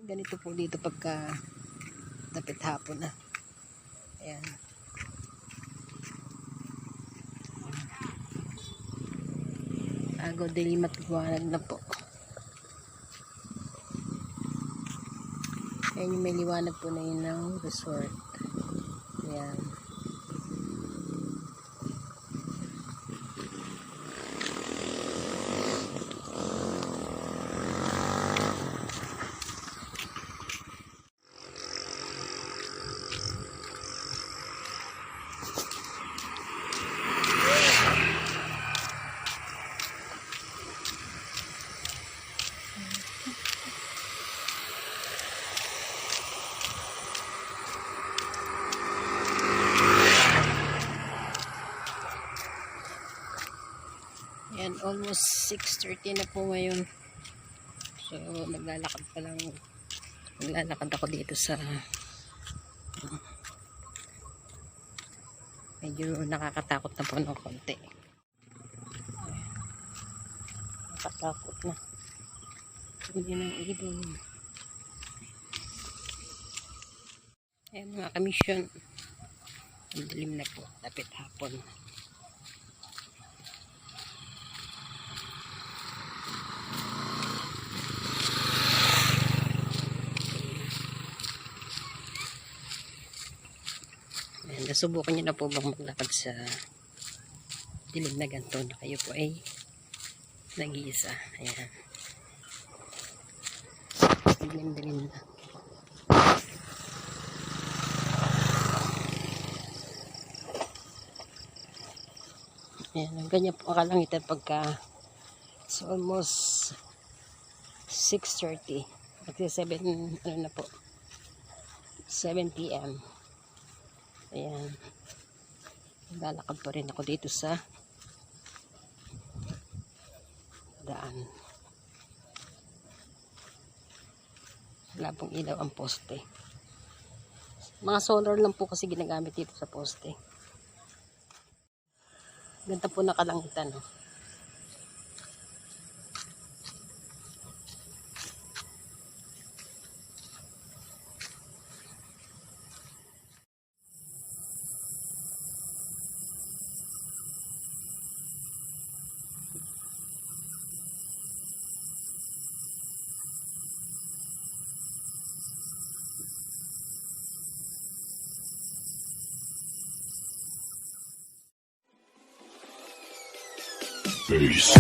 Ganito po dito pagka dapit hapon na. Ayan. Agaw dilimat liwanag na po. Ayan yung may liwanag po na yun ng resort. Ayan. Yan, almost 6:30 na po ngayon. So, naglalakad ako dito sa medyo nakakatakot na po ng konti. Nakatakot na. Hindi ng ibon. Ayan mga kamisyon. Ang dilim na po. Dapit hapon. Nasubukan niyo na po bang maglakad sa dilim na ganito na kayo po ay nag-iisa. Ayan. Dilim-dilim na. Ayan. Ganyan po ang kalangitan pagka it's almost 6:30. Kasi 7 ano na po 7 PM. Ayan. Lalakad pa rin ako dito sa daan. Wala pong ilaw ang poste. Mga solar lang po kasi ginagamit dito sa poste. Ganda po nakalangitan, no? Peace.